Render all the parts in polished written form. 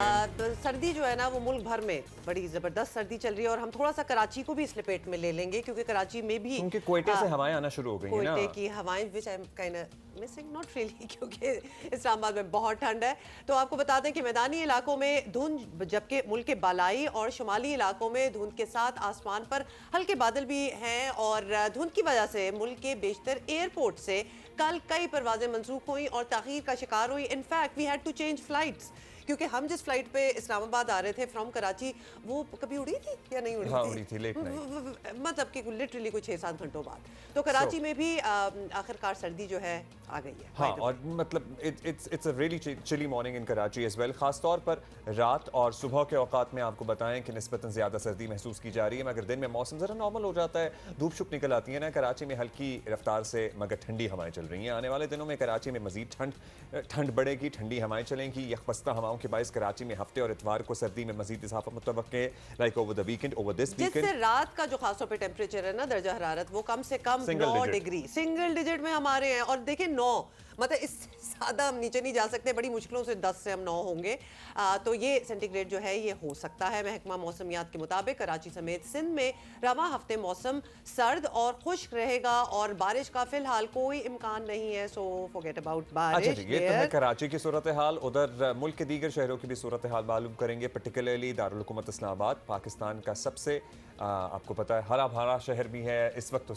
सर्दी जो है ना वो मुल्क भर में बड़ी ज़बरदस्त सर्दी चल रही है और हम थोड़ा सा कराची को भी इस लपेट में ले लेंगे क्योंकि कराची में भी क्योंकि कोयटे से हवाएं आना शुरू हो गई हैं ना। कोयटे की हवाएं which I am kind of missing not really क्योंकि इस्लामाबाद में बहुत ठंड है। तो आपको बता दें कि मैदानी इलाकों में धुंध जबकि मुल्क के बालाई और शुमाली इलाकों में धुंध के साथ आसमान पर हल्के बादल भी हैं और धुंध की वजह से मुल्क के बेशतर एयरपोर्ट से कल कई परवाजें मनसूख हुई और ताखीर का शिकार हुई। In fact we had to change flights क्योंकि हम जिस फ्लाइट पे इस्लामाबाद आ रहे थे फ्रॉम कराची वो कभी उड़ी थी या नहीं उड़ी हाँ, थी? उड़ी थी लेट नाइट। मतलब कि लिटरली कुछ 6-7 घंटों बाद तो कराची में भी आखिरकार सर्दी जो है आ गई है। हाँ, और मतलब it's a really chilly morning in Karachi as well. खास तौर पर रात और सुबह के औकात में आपको बताएं कि निस्बतन ज़्यादा सर्दी महसूस की जा रही है, मगर दिन में मौसम ज़रा नॉर्मल हो जाता है, धूप शुप निकल आती है ना। कराची में हल्की रफ्तार से मगर ठंडी हवाएं चल रही हैं। आने वाले दिनों में कराची में मजीद ठंड बढ़ेगी, ठंडी हवाएं चलेंगी। यकबस्ता हवाओं के बायस कराची में हफ्ते और इतवार को सर्दी में मजीद इजाफा मुतवक्क है, like over the weekend, over this weekend. जिससे रात का जो खासतौर पे टेम्परेचर है ना दर्जा हरारत वो कम से कम 9 डिग्री सिंगल डिजिट में हमारे हैं। और देखिए 9 मतलब इससे ज़्यादा हम नीचे नहीं जा सकते, बड़ी मुश्किलों से 10 से हम 9 होंगे। तो ये सेंटीग्रेड जो है ये हो सकता है। महकमा मौसमियात के मुताबिक कराची समेत सिंध में रवा हफ्ते मौसम सर्द और खुश्क रहेगा और बारिश का फिलहाल कोई इम्कान नहीं है। सो फॉरगेट अबाउट बारिश। अच्छा, ये तो है कराची की सूरत हाल। उधर मुल्क के दीगर शहरों की भी सूरत हाल मालूम करेंगे, पर्टिकुलरली दारुल हुकूमत इस्लामाबाद, पाकिस्तान का सबसे आपको पता है हरा भरा शहर भी है, इस वक्त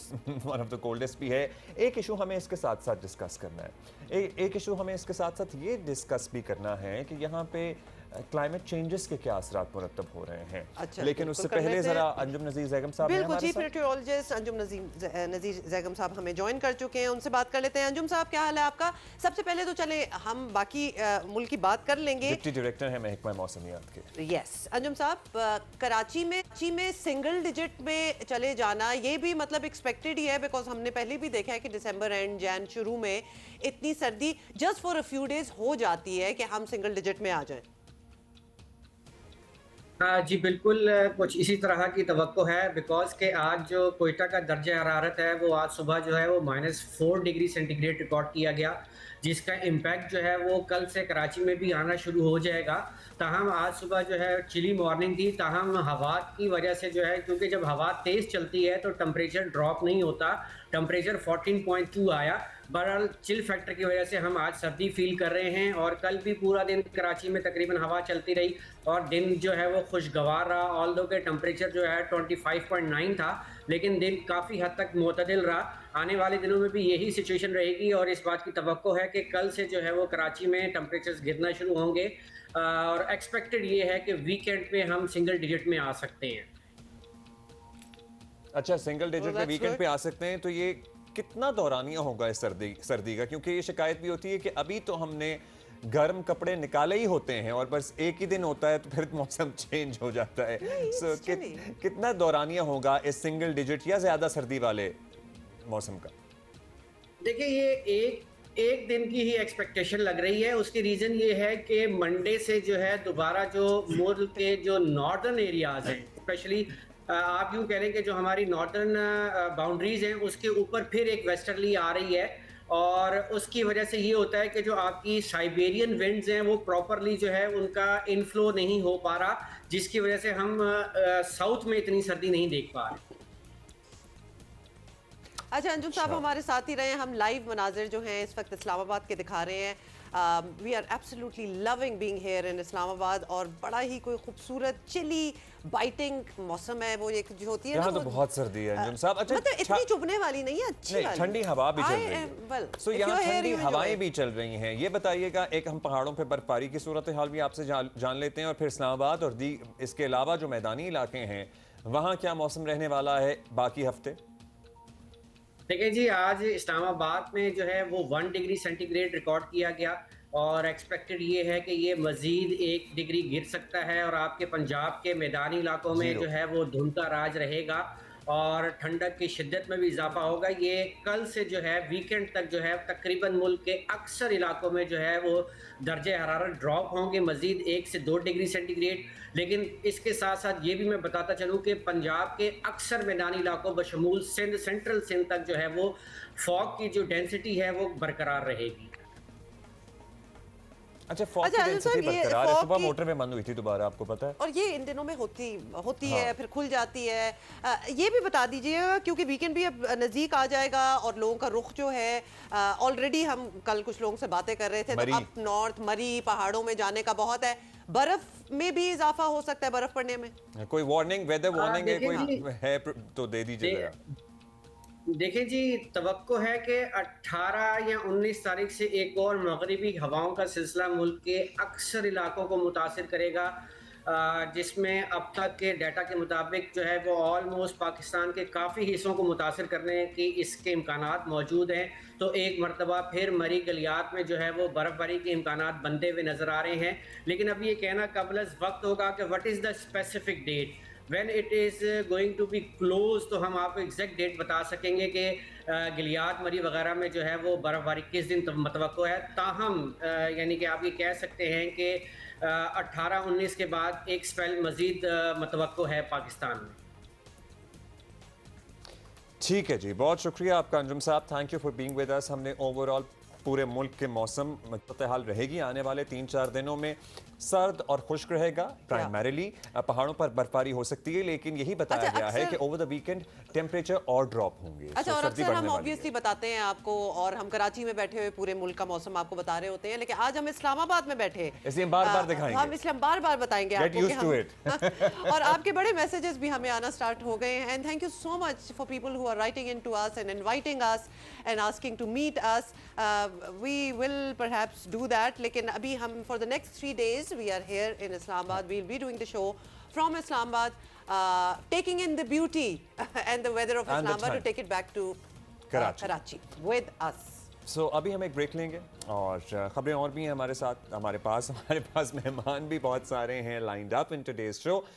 वन ऑफ द कोल्डेस्ट भी है। एक इशू हमें इसके साथ साथ डिस्कस करना है, एक इशू हमें इसके साथ साथ ये डिस्कस भी करना है कि यहाँ पे क्लाइमेट चेंजेस के क्या असरात मुरतब हो रहे हैं। अच्छा, लेकिन उससे पहले जरा अंजुम नज़ीर ज़ैगम साहब बिल्कुल चीफ मेट्रोलॉजिस्ट अंजुम नज़ीर ज़ैगम साहब हमें ज्वाइन कर चुके हैं, उनसे बात कर लेते हैं। अंजुम साहब क्या हाल है आपका? सबसे पहले तो चले हम बाकी मुल्क की बात कर लेंगे। डिप्टी डायरेक्टर है महकमा मौसमियात के। यस अंजुम साहब, कराची में सिंगल डिजिट में चले जाना ये भी मतलब एक्सपेक्टेड ही है, बिकॉज हमने पहले भी देखा है कि दिसंबर एंड जैन शुरू में इतनी सर्दी just for a few days हो जाती है कि हम सिंगल डिजिट में आ जाएं। हाँ जी बिल्कुल, कुछ इसी तरह की तवक्को है बिकॉज के आज जो कोयटा का दर्जा हरारत है वो आज सुबह जो है वो -4 डिग्री सेंटीग्रेड रिकॉर्ड किया गया, जिसका इम्पैक्ट जो है वो कल से कराची में भी आना शुरू हो जाएगा। ताहम आज सुबह जो है चिली मॉर्निंग थी, ताहम हवा की वजह से जो है, क्योंकि जब हवा तेज़ चलती है तो टेम्परेचर ड्रॉप नहीं होता, टेम्परेचर 14.2 आया। बहरहाल चिल फैक्टर की वजह से हम आज सर्दी फील कर रहे हैं और कल भी पूरा दिन कराची में तकरीबन हवा चलती रही और दिन जो है वो खुशगवार रहा। ऑल्दो के टेम्परेचर जो है 25.9 था, लेकिन दिन काफ़ी हद तक मुतदिल रहा। आने वाले दिनों में भी यही सिचुएशन रहेगी और इस बात की तवक्को है कि कल से जो है वो कराची में टेम्परेचर्स गिरना शुरू होंगे और एक्सपेक्टेड ये है कि वीकेंड में हम सिंगल डिजिट में आ सकते हैं। अच्छा, सिंगल डिजिट में वीकेंड पे आ सकते हैं, तो ये कितना दौरानिया होगा इस सर्दी का? क्योंकि ये शिकायत भी होती है कि अभी तो हमने गर्म कपड़े निकाले ही होते हैं और बस एक ही दिन होता है तो फिर मौसम चेंज हो जाता है। कितना दौरानिया होगा इस सिंगल डिजिट या ज्यादा सर्दी वाले मौसम का? देखिए, ये एक दिन की ही एक्सपेक्टेशन लग रही है। उसकी रीज़न ये है कि मंडे से जो है दोबारा जो मुल्क के जो नॉर्दर्न एरियाज हैं, स्पेशली आप यूँ कह लें कि जो हमारी नॉर्दर्न बाउंड्रीज हैं उसके ऊपर फिर एक वेस्टर्ली आ रही है और उसकी वजह से ये होता है कि जो आपकी साइबेरियन विंड्स हैं वो प्रॉपरली जो है उनका इनफ्लो नहीं हो पा रहा, जिसकी वजह से हम साउथ में इतनी सर्दी नहीं देख पा रहे। अच्छा अंजुम साहब हमारे साथ ही रहे, हम लाइव मनाजिर जो हैं इस वक्त इस्लामाबाद के दिखा रहे हैं। We are absolutely loving being here in Islamabad और बड़ा ही कोई खूबसूरत चिली बाइटिंग मौसम है। वो एक जो होती है यहाँ तो बहुत सर्दी है अंजुम साहब। अच्छा, मतलब इतनी चुभने वाली नहीं है, अच्छी वाली ठंडी हवा भी चल रही है। सो यहाँ ठंडी हवाएं भी चल रही हैं। ये बताइएगा, एक हम पहाड़ों पे बर्फबारी की सूरत हाल भी आपसे जान लेते हैं और फिर इस्लामाबाद और इसके अलावा जो मैदानी इलाके हैं वहाँ क्या मौसम रहने वाला है बाकी हफ्ते? देखिए जी, आज इस्लामाबाद में जो है वो 1 डिग्री सेंटीग्रेड रिकॉर्ड किया गया और एक्सपेक्टेड ये है कि ये मज़ीद 1 डिग्री गिर सकता है और आपके पंजाब के मैदानी इलाकों में जो है वो धुंध का राज रहेगा और ठंडक की शिद्दत में भी इजाफा होगा। ये कल से जो है वीकेंड तक जो है तकरीबन मुल्क के अक्सर इलाकों में जो है वो दर्जे हरारत ड्रॉप होंगे मज़ीद 1 से 2 डिग्री सेंटीग्रेड। लेकिन इसके साथ साथ ये भी मैं बताता चलूँ कि पंजाब के अक्सर मैदानी इलाकों बशमूल सिंध, सेंट्रल सिंध तक जो है वो फॉग की जो डेंसिटी है वो बरकरार रहेगी। अच्छा, फॉग की अच्छा, आदिल डेंसिटी साहब, ये बरकरार है। fog सुबह की- मोटरवे बंद हुई थी दोबारा, आपको पता है? और ये इन दिनों में होती हाँ। है, फिर खुल जाती है। ये भी बता दीजिएगा, क्योंकि वीकेंड भी अब नज़दीक आ जाएगा और लोगों का रुख जो है, ऑलरेडी हम कल कुछ लोगों से बातें कर रहे थे, मरी। तो अप नॉर्थ मरी पहाड़ों में जाने का बहुत है। बर्फ में भी इजाफा हो सकता है, बर्फ पड़ने में। कोई वार्निंग, वेदर वार्निंग है देखिए जी, कोई है तो दे दीजिए जरा। देखिए जी, तवक्को है कि 18 या 19 तारीख से एक और मगरिबी हवाओं का सिलसिला मुल्क के अक्सर इलाकों को मुतासिर करेगा, जिसमें अब तक के डाटा के मुताबिक जो है वो ऑलमोस्ट पाकिस्तान के काफ़ी हिस्सों को मुतासिर करने की इसके इम्कानात मौजूद हैं। तो एक मरतबा फिर मरी गलियात में जो है वो बर्फ़बारी के इम्कानात बनते हुए नज़र आ रहे हैं। लेकिन अब ये कहना कबल वक्त होगा कि what is the specific date when it is going to be close, तो हम आपको एग्जैक्ट डेट बता सकेंगे कि गिलियात मरी वगैरह में जो है वो बर्फ़बारी किस दिन मतवक्को है। ताहम यानी कि आप ये कह सकते हैं कि 18-19 के बाद एक स्पेल मज़ीद मतवक्को है पाकिस्तान में। ठीक है जी, बहुत शुक्रिया आपका अंजुम साहब, thank you for being with us. हमने ओवरऑल पूरे मुल्क के मौसम सूरत हाल रहेगी आने वाले 3-4 दिनों में, सर्द और खुश्क रहेगा प्राइमरीली, पहाड़ों पर बर्फबारी हो सकती है, लेकिन यही बताया अच्छा, गया है अक्सर- कि ओवर द वीकेंड टेम्परेचर और ड्रॉप होंगे। अच्छा, So, और सर्दी अक्सर हम बढ़ने वाली है। ऑब्वियसली बताते हैं आपको, और हम कराची में बैठे हुए पूरे मुल्क का मौसम आपको बता रहे होते हैं, लेकिन आज हम इस्लामाबाद में बैठे हैं। इसलिए हम बार-बार दिखाएंगे। हम इसलिए हम बार-बार बताएंगे Get आपको कि used to हम और आपके बड़े मैसेजेस भी हमें आना स्टार्ट हो गए हैं। And thank you so much for people who are writing in to us and inviting us and asking to meet us. We will perhaps do that, लेकिन अभी हम for the next 3 days we are here in Islamabad. We will be doing the show from Islamabad, taking in the beauty and the weather of And the Islamabad to time. take it back to Karachi with us. सो अभी हम एक break लेंगे और खबरें और भी हैं हमारे साथ, हमारे पास मेहमान भी बहुत सारे हैं lined up in today's show.